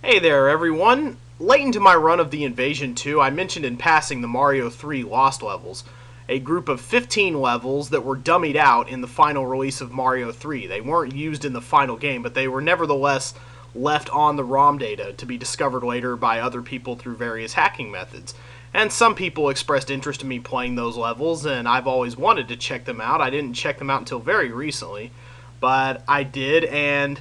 Hey there, everyone! Late into my run of the Invasion 2, I mentioned in passing the Mario 3 Lost levels, a group of 15 levels that were dummied out in the final release of Mario 3. They weren't used in the final game, but they were nevertheless left on the ROM data to be discovered later by other people through various hacking methods. And some people expressed interest in me playing those levels, and I've always wanted to check them out. I didn't check them out until very recently, but I did, and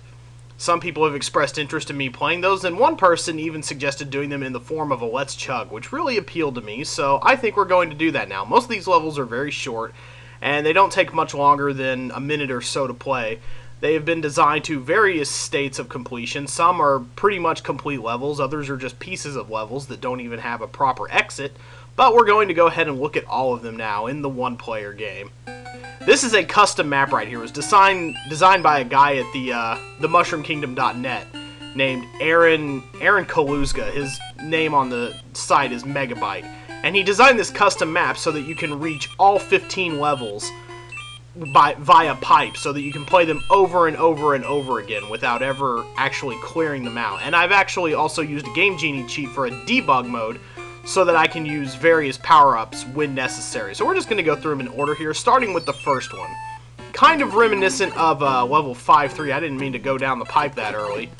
some people have expressed interest in me playing those, and one person even suggested doing them in the form of a Let's Chug, which really appealed to me, so I think we're going to do that now. Most of these levels are very short, and they don't take much longer than a minute or so to play. They have been designed to various states of completion. Some are pretty much complete levels, others are just pieces of levels that don't even have a proper exit, but we're going to go ahead and look at all of them now in the one-player game. This is a custom map right here. It was designed by a guy at the MushroomKingdom.net named Aaron Kaluzga. His name on the site is Megabyte. And he designed this custom map so that you can reach all 15 levels via pipe, so that you can play them over and over and over again without ever actually clearing them out. And I've actually also used a Game Genie cheat for a debug mode, so that I can use various power-ups when necessary. So we're just going to go through them in order here, starting with the first one. Kind of reminiscent of level 5-3. I didn't mean to go down the pipe that early.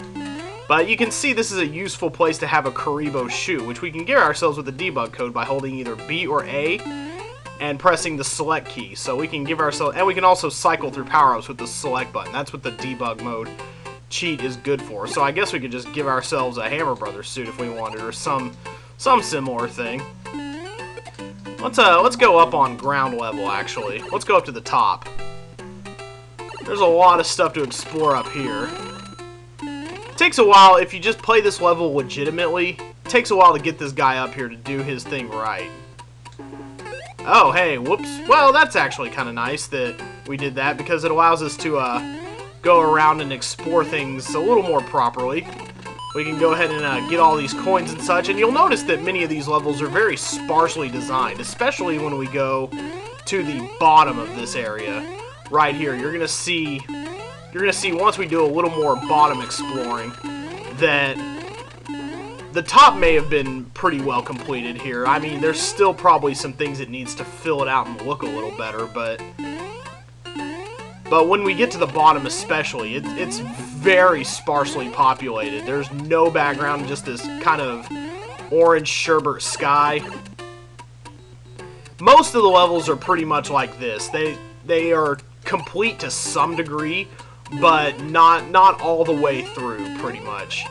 But you can see this is a useful place to have a Karibo shoe, which we can get ourselves with the debug code by holding either B or A and pressing the select key. So we can give ourselves, and we can also cycle through power-ups with the select button. That's what the debug mode cheat is good for. So I guess we could just give ourselves a Hammer Brothers suit if we wanted, or some similar thing. Let's go up on ground level, actually. Let's go up to the top. There's a lot of stuff to explore up here. It takes a while, if you just play this level legitimately, it takes a while to get this guy up here to do his thing right. Oh, hey, whoops. Well, that's actually kind of nice that we did that, because it allows us to go around and explore things a little more properly. We can go ahead and get all these coins and such, and you'll notice that many of these levels are very sparsely designed, especially when we go to the bottom of this area. Right here, you're gonna see once we do a little more bottom exploring that the top may have been pretty well completed here. I mean, there's still probably some things it needs to fill it out and look a little better, but when we get to the bottom especially, it's very sparsely populated. There's no background, just this kind of orange sherbet sky. Most of the levels are pretty much like this. They are complete to some degree, but not all the way through, pretty much.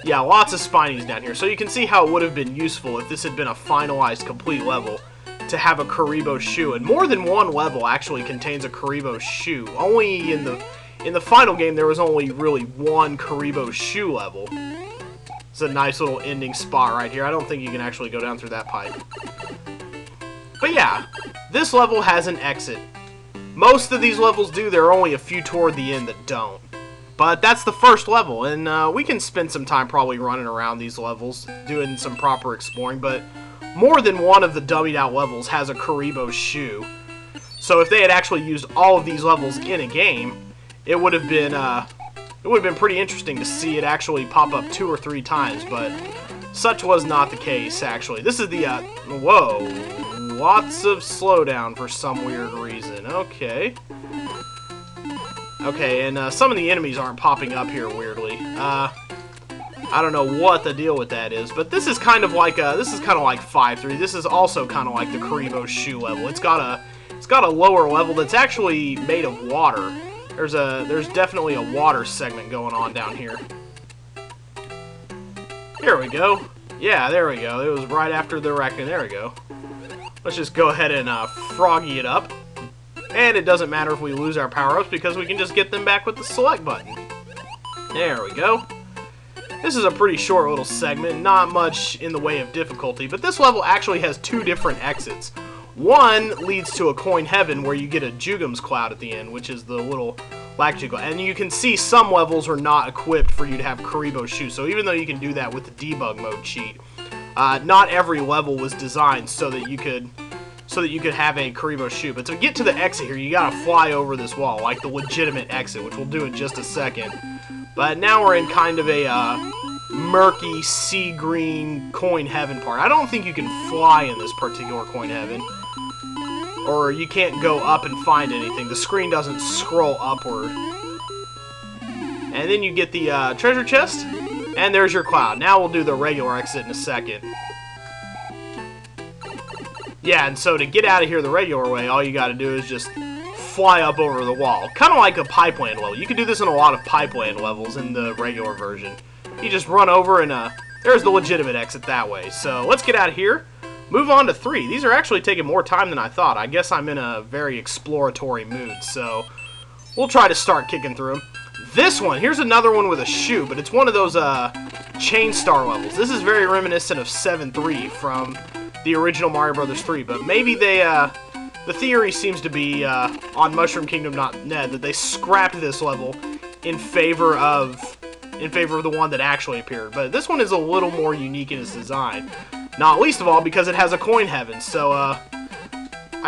Yeah, lots of spinies down here. So you can see how it would have been useful if this had been a finalized, complete level, to have a Karibo shoe, and more than one level actually contains a Karibo shoe. Only in the final game there was only really one Karibo shoe level. It's a nice little ending spot right here. I don't think you can actually go down through that pipe. But yeah, this level has an exit. Most of these levels do. There are only a few toward the end that don't. But that's the first level, and we can spend some time probably running around these levels, doing some proper exploring, but more than one of the dummied out levels has a Karibo shoe. So if they had actually used all of these levels in a game, it would have been pretty interesting to see it actually pop up 2 or 3 times, but such was not the case, actually. This is the, whoa, lots of slowdown for some weird reason. Okay. Okay, and some of the enemies aren't popping up here weirdly. I don't know what the deal with that is, but this is kind of like 5-3. This is also kind of like the Karibo shoe level. It's got a lower level that's actually made of water. There's definitely a water segment going on down here. Here we go. Yeah, there we go. It was right after the wrecking. There we go. Let's just go ahead and froggy it up. And it doesn't matter if we lose our power-ups because we can just get them back with the select button. There we go. This is a pretty short little segment, not much in the way of difficulty, but this level actually has 2 different exits. One leads to a coin heaven where you get a Jugum's cloud at the end, which is the little Lakitu cloud. And you can see some levels are not equipped for you to have Karibo shoes, so even though you can do that with the debug mode cheat, not every level was designed so that you could have a Karibo shoe. But to get to the exit here, you gotta fly over this wall, like the legitimate exit, which we'll do in just a second. But now we're in kind of a murky sea green coin heaven part. I don't think you can fly in this particular coin heaven. Or you can't go up and find anything. The screen doesn't scroll upward. And then you get the treasure chest. And there's your cloud. Now we'll do the regular exit in a second. Yeah, and so to get out of here the regular way, all you gotta do is just fly up over the wall. Kind of like a pipeline level. You can do this in a lot of pipeline levels in the regular version. You just run over and there's the legitimate exit that way. So let's get out of here. Move on to 3. These are actually taking more time than I thought. I guess I'm in a very exploratory mood, so we'll try to start kicking through them. This one, here's another one with a shoe, but it's one of those chain star levels. This is very reminiscent of 7-3 from the original Mario Bros. 3, but maybe they, the theory seems to be on MushroomKingdom.net that they scrapped this level in favor of the one that actually appeared. But this one is a little more unique in its design. Not least of all because it has a coin heaven, so I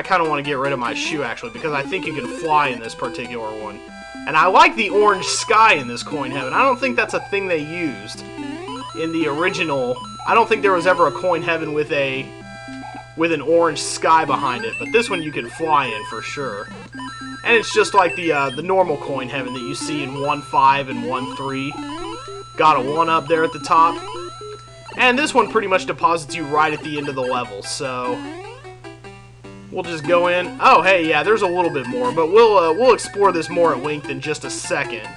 kind of want to get rid of my shoe actually because I think you can fly in this particular one. And I like the orange sky in this coin heaven. I don't think that's a thing they used in the original. I don't think there was ever a coin heaven with an orange sky behind it, but this one you can fly in for sure. And it's just like the normal coin heaven that you see in 1.5 and 1.3. Got a 1 up there at the top. And this one pretty much deposits you right at the end of the level, so we'll just go in. Oh, hey, yeah, there's a little bit more, but we'll explore this more at length in just a second.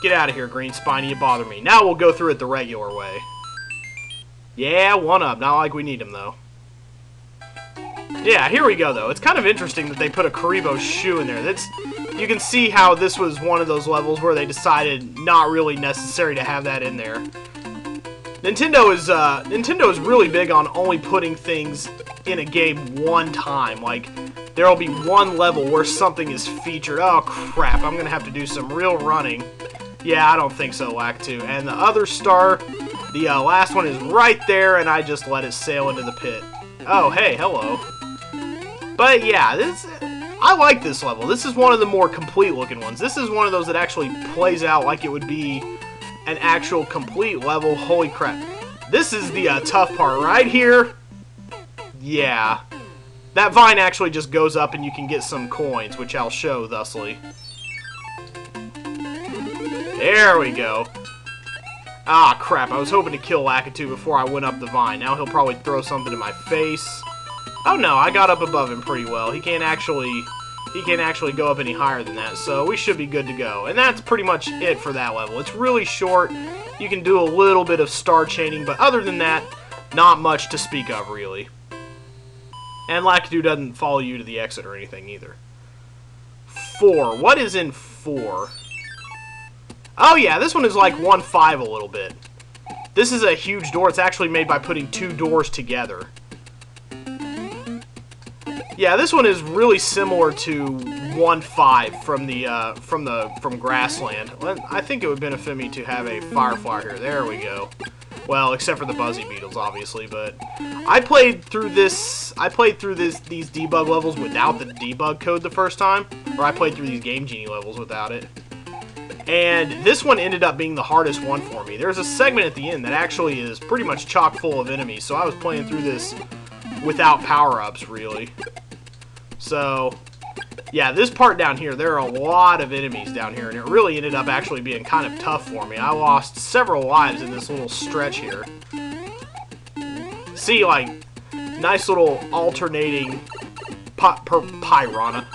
Get out of here, Green Spiny, you bother me. Now we'll go through it the regular way. Yeah, 1 up, not like we need him, though. Yeah, here we go, though. It's kind of interesting that they put a Karibo's shoe in there. You can see how this was one of those levels where they decided not really necessary to have that in there. Nintendo is really big on only putting things in a game one time. Like, there'll be one level where something is featured. Oh, crap. I'm going to have to do some real running. Yeah, I don't think so, Lakitu. And the other star, the last one is right there, and I just let it sail into the pit. Oh, hey, hello. But, yeah, I like this level. This is one of the more complete-looking ones. This is one of those that actually plays out like it would be an actual complete level. Holy crap. This is the tough part right here. Yeah. That vine actually just goes up and you can get some coins, which I'll show thusly. There we go. Ah, crap. I was hoping to kill Lakitu before I went up the vine. Now he'll probably throw something in my face. Oh no, I got up above him pretty well. He can't actually go up any higher than that, so we should be good to go. And that's pretty much it for that level. It's really short. You can do a little bit of star chaining, but other than that, not much to speak of, really. And Lakitu doesn't follow you to the exit or anything, either. 4. What is in 4? Oh yeah, this one is like 1.5 a little bit. This is a huge door. It's actually made by putting 2 doors together. Yeah, this one is really similar to 1.5 from Grassland. I think it would benefit me to have a Firefly here. There we go. Well, except for the Buzzy Beetles, obviously, but I played through these debug levels without the debug code the first time, or I played through these Game Genie levels without it. And this one ended up being the hardest one for me. There's a segment at the end that actually is pretty much chock full of enemies, so I was playing through this without power-ups, really. So, yeah, this part down here, there are a lot of enemies down here, and it really ended up actually being kind of tough for me. I lost several lives in this little stretch here. See, like, nice little alternating piranha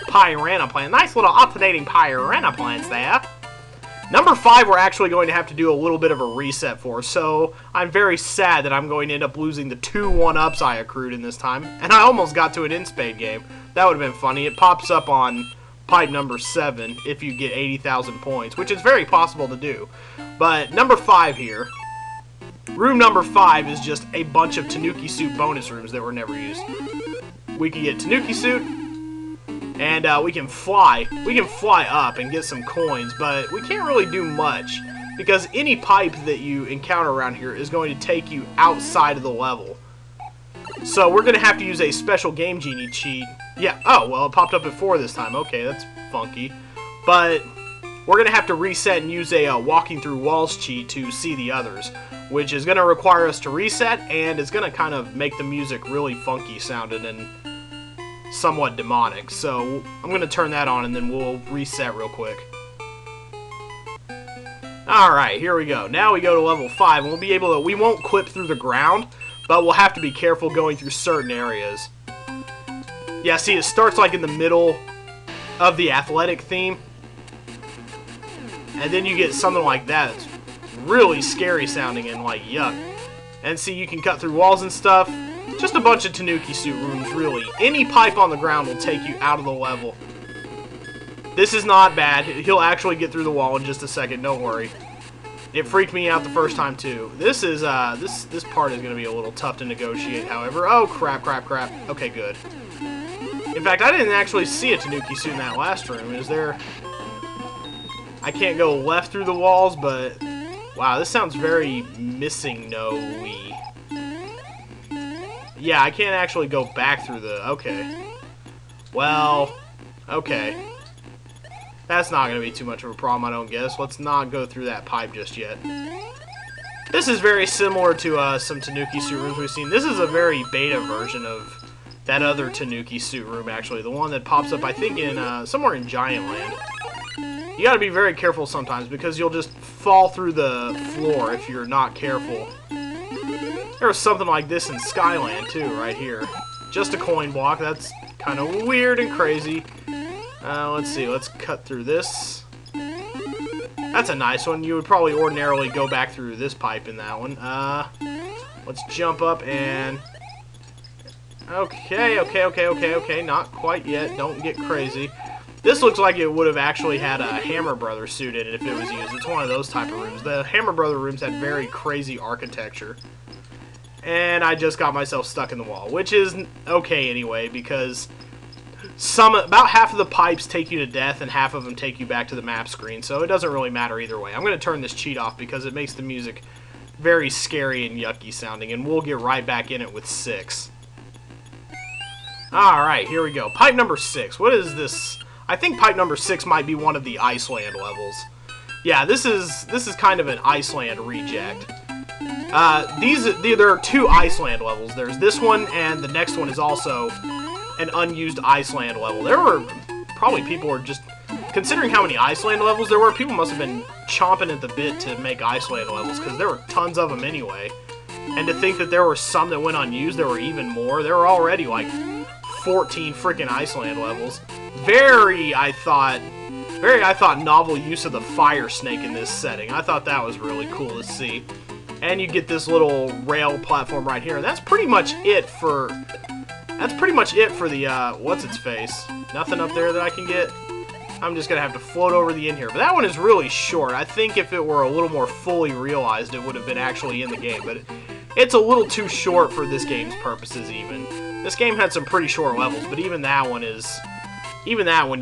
plant. Nice little alternating piranha plants there. Number 5 we're actually going to have to do a little bit of a reset for, so I'm very sad that I'm going to end up losing the 2 1-ups I accrued in this time, and I almost got to an in-spade game. That would have been funny. It pops up on pipe number 7 if you get 80,000 points, which is very possible to do. But number 5 here, room number 5 is just a bunch of Tanuki suit bonus rooms that were never used. We can get Tanuki suit, and we can fly. We can fly up and get some coins, but we can't really do much because any pipe that you encounter around here is going to take you outside of the level. So we're going to have to use a special Game Genie cheat. Yeah, oh, well, it popped up at 4 this time. Okay, that's funky. But we're going to have to reset and use a walking through walls cheat to see the others, which is going to require us to reset, and it's going to kind of make the music really funky sounding and somewhat demonic. So I'm going to turn that on, and then we'll reset real quick. Alright, here we go. Now we go to level 5, and we'll be able to, we won't clip through the ground, but we'll have to be careful going through certain areas. Yeah, see, it starts like in the middle of the athletic theme, and then you get something like that. It's really scary sounding and like yuck. And see, you can cut through walls and stuff. Just a bunch of Tanuki suit rooms, really. Any pipe on the ground will take you out of the level. This is not bad. He'll actually get through the wall in just a second, don't worry. It freaked me out the first time too. This is this part is gonna be a little tough to negotiate, however. Oh crap. Okay, good. In fact, I didn't actually see a Tanuki suit in that last room. Is there? I can't go left through the walls, but wow, this sounds very missing no-y. Yeah, I can't actually go back through the... Okay. Well, okay. That's not going to be too much of a problem, I don't guess. Let's not go through that pipe just yet. This is very similar to some Tanuki suit rooms we've seen. This is a very beta version of that other Tanuki suit room, actually. The one that pops up, I think, in somewhere in Giant Land. You gotta be very careful sometimes, because you'll just fall through the floor if you're not careful. There was something like this in Skyland, too, right here. Just a coin block. That's kind of weird and crazy. Let's see. Let's cut through this. That's a nice one. You would probably ordinarily go back through this pipe in that one. Let's jump up and... Okay. Not quite yet. Don't get crazy. This looks like it would have actually had a Hammer Brother suit in it if it was used. It's one of those type of rooms. The Hammer Brother rooms had very crazy architecture. And I just got myself stuck in the wall, which is okay anyway, because about half of the pipes take you to death and half of them take you back to the map screen, so it doesn't really matter either way. I'm going to turn this cheat off because it makes the music very scary and yucky sounding, and we'll get right back in it with 6. Alright, here we go. Pipe number 6. What is this? I think pipe number 6 might be one of the Iceland levels. Yeah, this is kind of an Iceland reject. There are 2 Iceland levels. There's this one, and the next one is also an unused Iceland level. There were probably people were just, considering how many Iceland levels there were, people must have been chomping at the bit to make Iceland levels, because there were tons of them anyway. And to think that there were some that went unused, there were even more. There were already like 14 freaking Iceland levels. Very, I thought, novel use of the fire snake in this setting. I thought that was really cool to see. And you get this little rail platform right here. And that's pretty much it for the, what's-its-face. Nothing up there that I can get. I'm just going to have to float over the end here. But that one is really short. I think if it were a little more fully realized, it would have been actually in the game. But it's a little too short for this game's purposes, even. This game had some pretty short levels, but even that one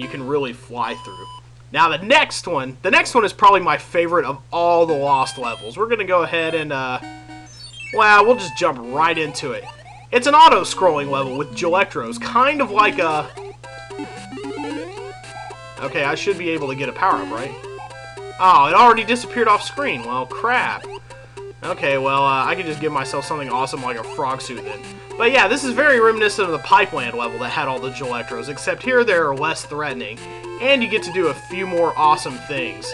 you can really fly through. Now the next one is probably my favorite of all the Lost levels. We're going to go ahead and, well, we'll just jump right into it. It's an auto-scrolling level with Gelectros, kind of like a... Okay, I should be able to get a power-up, right? Oh, it already disappeared off screen. Well, crap. Okay, well, I can just give myself something awesome like a frog suit then. But yeah, this is very reminiscent of the Pipeland level that had all the Gelectros, except here they're less threatening, and you get to do a few more awesome things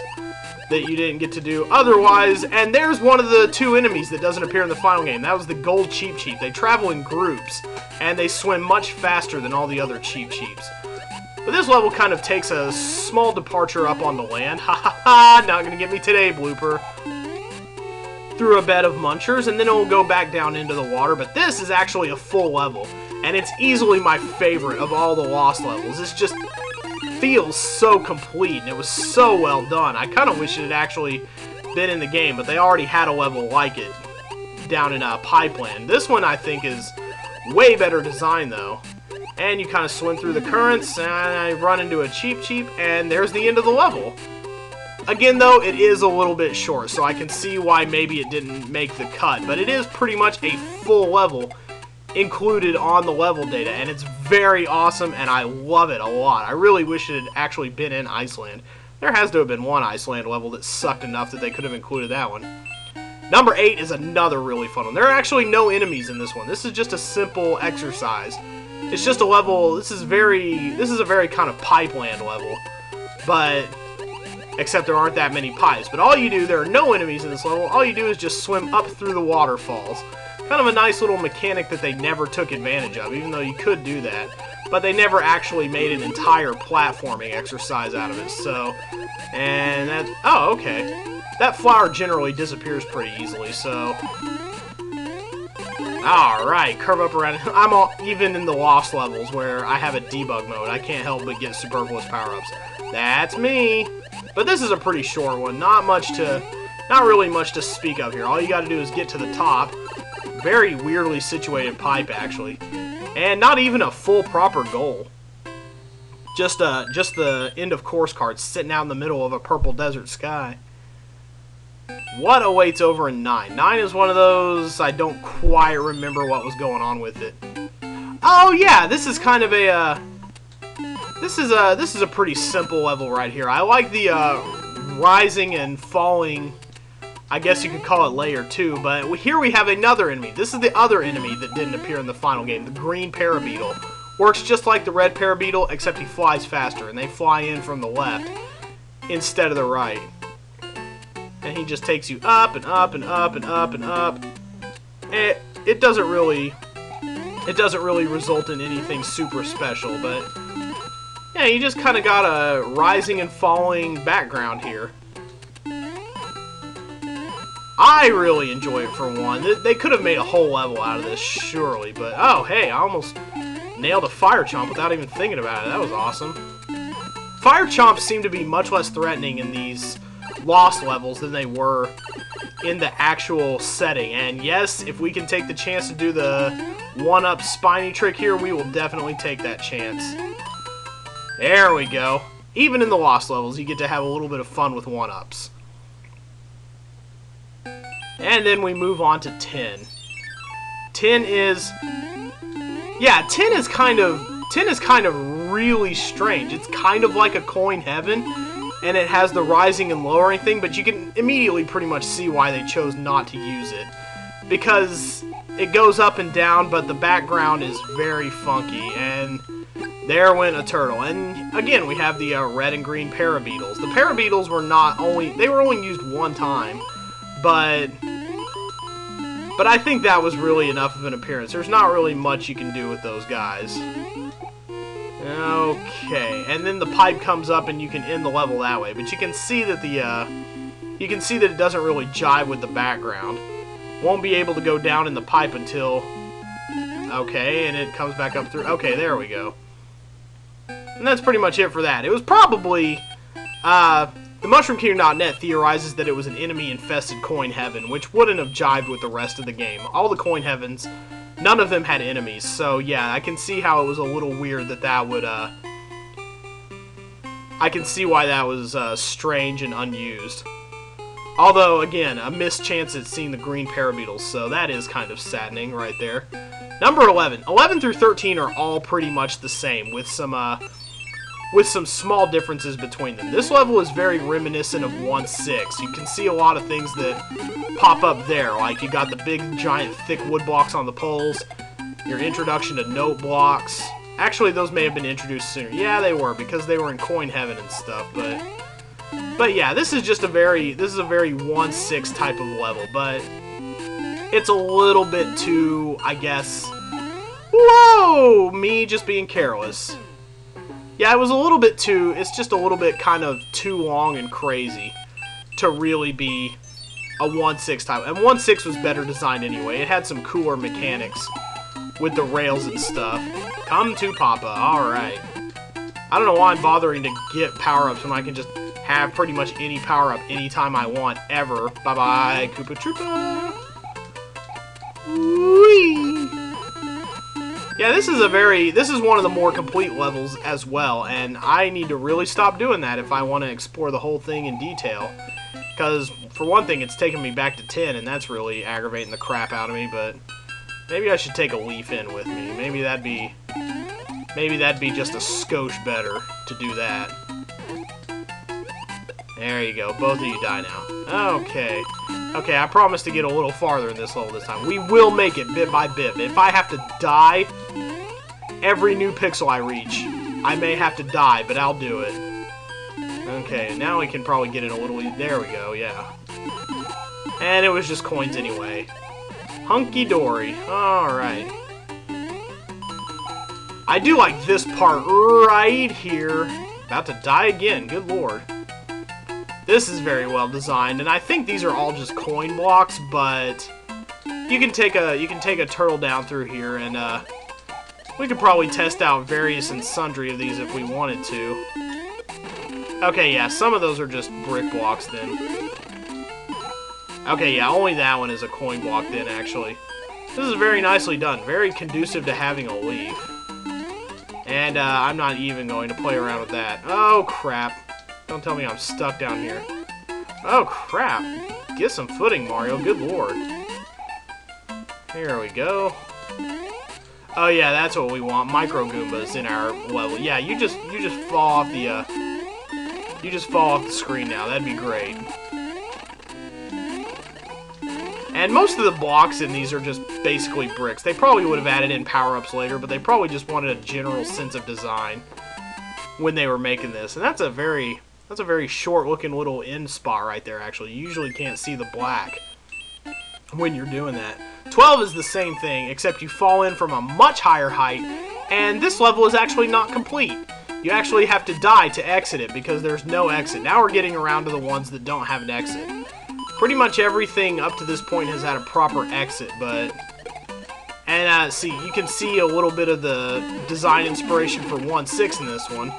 that you didn't get to do otherwise. And there's one of the 2 enemies that doesn't appear in the final game. That was the Gold Cheep Cheep. They travel in groups, and they swim much faster than all the other Cheep Cheeps. But this level kind of takes a small departure up on the land. Ha ha ha! Not gonna get me today, blooper. Through a bed of munchers, and then it will go back down into the water. But this is actually a full level, and it's easily my favorite of all the Lost levels. It just feels so complete, and it was so well done. I kind of wish it had actually been in the game, but they already had a level like it down in Pipeland. This one, I think, is way better design, though. And you kind of swim through the currents, and I run into a Cheep Cheep, and there's the end of the level. Again, though, it is a little bit short, so I can see why maybe it didn't make the cut. But it is pretty much a full level included on the level data, and it's very awesome, and I love it a lot. I really wish it had actually been in Iceland. There has to have been one Iceland level that sucked enough that they could have included that one. Number 8 is another really fun one. There are actually no enemies in this one. This is just a simple exercise. It's just a level. This is a very kind of pipeland level, but except there aren't that many pipes. But all you do, there are no enemies in this level. All you do is just swim up through the waterfalls. Kind of a nice little mechanic that they never took advantage of, even though you could do that. But they never actually made an entire platforming exercise out of it. So, and that, oh, okay. That flower generally disappears pretty easily, so. Alright, curve up around. Even in the Lost levels where I have a debug mode, I can't help but get superfluous power-ups. That's me. But this is a pretty short one. Not really much to speak of here. All you gotta do is get to the top. Very weirdly situated pipe, actually. And not even a full proper goal. Just the end of course card sitting out in the middle of a purple desert sky. What awaits over in 9? 9 is one of those, I don't quite remember what was going on with it. Oh yeah, this is kind of a, this is a pretty simple level right here. I like the rising and falling, I guess you could call it layer 2, but here we have another enemy. This is the other enemy that didn't appear in the final game, the green parabeetle. Works just like the red parabeetle, except he flies faster, and they fly in from the left instead of the right. And he just takes you up and up and up and up and up. It doesn't really result in anything super special, but yeah, you just kind of got a rising and falling background here. I really enjoy it for one. They could have made a whole level out of this, surely, but oh hey, I almost nailed a fire chomp without even thinking about it. That was awesome. Fire chomps seem to be much less threatening in these Lost levels than they were in the actual setting, and yes, if we can take the chance to do the one-up spiny trick here, we will definitely take that chance. There we go. Even in the Lost levels, you get to have a little bit of fun with one-ups. And then we move on to 10. 10 is kind of really strange. It's kind of like a coin heaven, and it has the rising and lowering thing, but you can immediately pretty much see why they chose not to use it. Because it goes up and down, but the background is very funky, and there went a turtle. And again, we have the red and green parabeetles. The parabeetles were only used one time, but I think that was really enough of an appearance. There's not really much you can do with those guys. Okay, and then the pipe comes up and you can end the level that way, but you can see that it doesn't really jive with the background. Won't be able to go down in the pipe until, okay, and it comes back up through. Okay, there we go. And that's pretty much it for that. It was probably the MushroomKingdom.net theorizes that it was an enemy-infested coin heaven, which wouldn't have jived with the rest of the game. All the coin heavens, none of them had enemies, so yeah, I can see how it was a little weird that would, I can see why that was strange and unused. Although, again, a missed chance at seeing the green parabeetles, so that is kind of saddening right there. Number 11. 11 through 13 are all pretty much the same, with some small differences between them. This level is very reminiscent of 1-6. You can see a lot of things that pop up there, like you got the big, giant, thick wood blocks on the poles, your introduction to note blocks. Actually, those may have been introduced sooner. Yeah, they were, because they were in coin heaven and stuff, but yeah, this is a very 1-6 type of level, but it's a little bit too, I guess, whoa, me just being careless. Yeah, it was a little bit too, it's just a little bit kind of too long and crazy to really be a 1-6 type. And 1-6 was better designed anyway. It had some cooler mechanics with the rails and stuff. Come to Papa, alright. I don't know why I'm bothering to get power-ups when I can just have pretty much any power-up anytime I want, ever. Bye-bye, Koopa Troopa. Whee! Yeah, this is one of the more complete levels as well, and I need to really stop doing that if I want to explore the whole thing in detail. Because, for one thing, it's taking me back to 10, and that's really aggravating the crap out of me, but maybe I should take a leaf in with me. Maybe that'd be just a skosh better to do that. There you go. Both of you die now. Okay. Okay, I promise to get a little farther in this level this time. We will make it bit by bit. If I have to die every new pixel I reach, I may have to die, but I'll do it. Okay, now we can probably get in a little... There we go, yeah. And it was just coins anyway. Hunky-dory. Alright. I do like this part right here. About to die again, good lord. This is very well designed, and I think these are all just coin blocks, but you can take a turtle down through here, and we could probably test out various and sundry of these if we wanted to. Okay, yeah, some of those are just brick blocks then. Okay, yeah, only that one is a coin block then, actually. This is very nicely done, very conducive to having a leaf. And I'm not even going to play around with that. Oh, crap. Don't tell me I'm stuck down here. Oh, crap. Get some footing, Mario. Good lord. Here we go. Oh, yeah, that's what we want. Micro Goombas in our level. Yeah, you just fall off the, you just fall off the screen now. That'd be great. And most of the blocks in these are just basically bricks. They probably would have added in power-ups later, but they probably just wanted a general sense of design when they were making this. And that's a very short-looking little end spot right there, actually. You usually can't see the black when you're doing that. 12 is the same thing, except you fall in from a much higher height, and this level is actually not complete. You actually have to die to exit it, because there's no exit. Now we're getting around to the ones that don't have an exit. Pretty much everything up to this point has had a proper exit, but... And, see, you can see a little bit of the design inspiration for 1-6 in this one.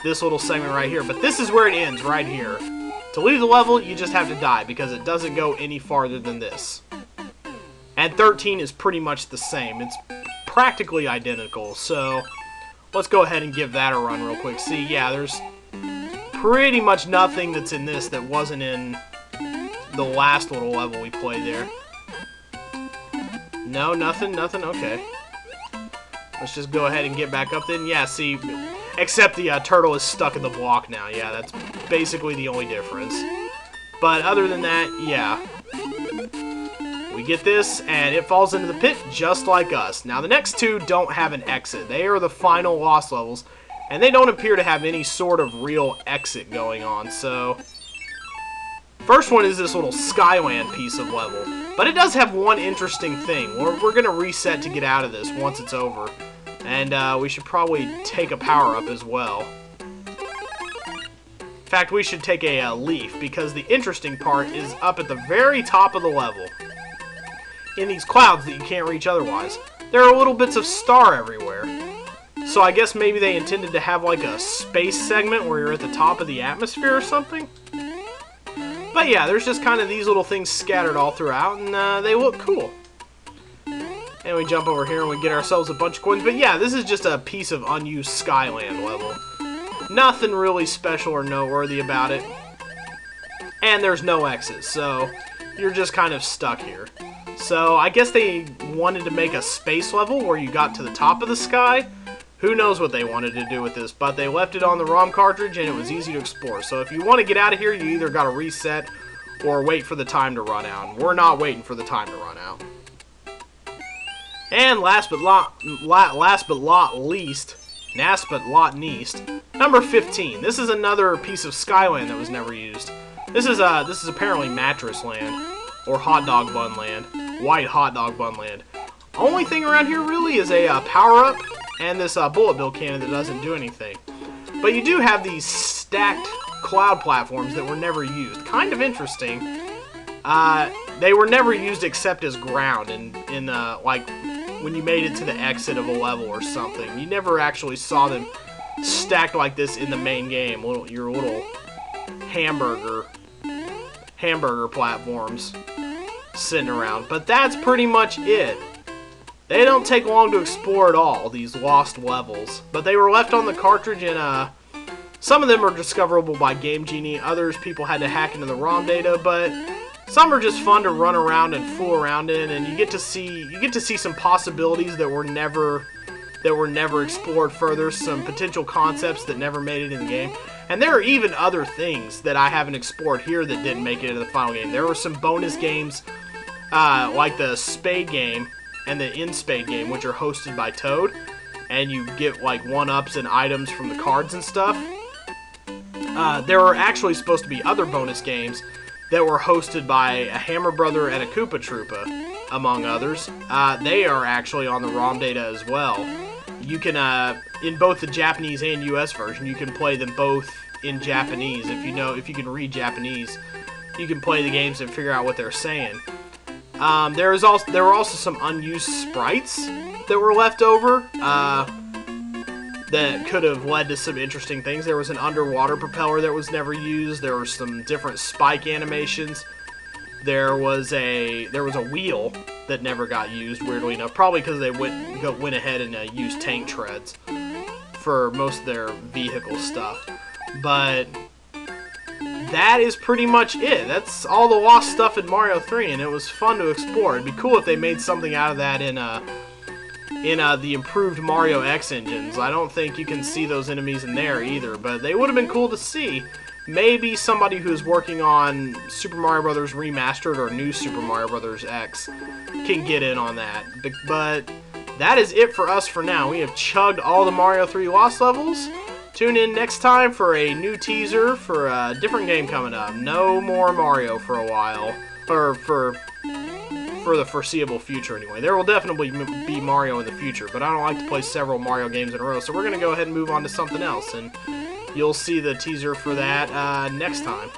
This little segment right here. But this is where it ends, right here. To leave the level, you just have to die, because it doesn't go any farther than this. And 13 is pretty much the same. It's practically identical, so... Let's go ahead and give that a run real quick. See, yeah, there's pretty much nothing that's in this that wasn't in the last little level we played there. No, nothing, okay. Let's just go ahead and get back up then. Yeah, see, except the turtle is stuck in the block now. Yeah, that's basically the only difference. But other than that, yeah. We get this, and it falls into the pit just like us. Now, the next two don't have an exit. They are the final lost levels, and they don't appear to have any sort of real exit going on, so... First one is this little Skyland piece of level, but it does have one interesting thing. We're going to reset to get out of this once it's over, and we should probably take a power-up as well. In fact, we should take a leaf, because the interesting part is up at the very top of the level, in these clouds that you can't reach otherwise. There are little bits of star everywhere. So I guess maybe they intended to have like a space segment where you're at the top of the atmosphere or something? But yeah, there's just kind of these little things scattered all throughout, and they look cool. And we jump over here and we get ourselves a bunch of coins. But yeah, this is just a piece of unused Skyland level. Nothing really special or noteworthy about it. And there's no exit, so you're just kind of stuck here. So I guess they wanted to make a space level where you got to the top of the sky. Who knows what they wanted to do with this, but they left it on the ROM cartridge and it was easy to explore. So if you want to get out of here, you either got to reset or wait for the time to run out. We're not waiting for the time to run out. And last but not least, number 15. This is another piece of Skyland that was never used. This is apparently Mattress Land, or Hot Dog Bun Land, White Hot Dog Bun Land. Only thing around here really is a power-up and this bullet bill cannon that doesn't do anything. But you do have these stacked cloud platforms that were never used. Kind of interesting. They were never used except as ground in like when you made it to the exit of a level or something. You never actually saw them stacked like this in the main game. Your little hamburger platforms sitting around. But that's pretty much it. They don't take long to explore at all, these lost levels. But they were left on the cartridge, and some of them are discoverable by Game Genie. Others, people had to hack into the ROM data, but some are just fun to run around and fool around in, and you get to see some possibilities that were never that were never explored further, some potential concepts that never made it in the game. And there are even other things that I haven't explored here that didn't make it into the final game. There were some bonus games, like the Spade game and the In Spade game, which are hosted by Toad, and you get like 1-ups and items from the cards and stuff. There were actually supposed to be other bonus games that were hosted by a Hammer Brother and a Koopa Troopa, among others. They are actually on the ROM data as well. You can, in both the Japanese and US version, you can play them both in Japanese. If you can read Japanese, you can play the games and figure out what they're saying. There were also some unused sprites that were left over that could have led to some interesting things. There was an underwater propeller that was never used. There were some different spike animations. There was a wheel that never got used, weirdly enough, probably because they went ahead and used tank treads for most of their vehicle stuff. But that is pretty much it. That's all the lost stuff in Mario 3, and it was fun to explore. It'd be cool if they made something out of that in the improved Mario X engines. I don't think you can see those enemies in there either, but they would have been cool to see. Maybe somebody who's working on Super Mario Bros. Remastered or New Super Mario Bros. X can get in on that. But that is it for us for now. We have chugged all the Mario 3 Lost levels. Tune in next time for a new teaser for a different game coming up. No more Mario for a while. Or for the foreseeable future anyway. There will definitely be Mario in the future, but I don't like to play several Mario games in a row, so we're going to go ahead and move on to something else, and you'll see the teaser for that next time.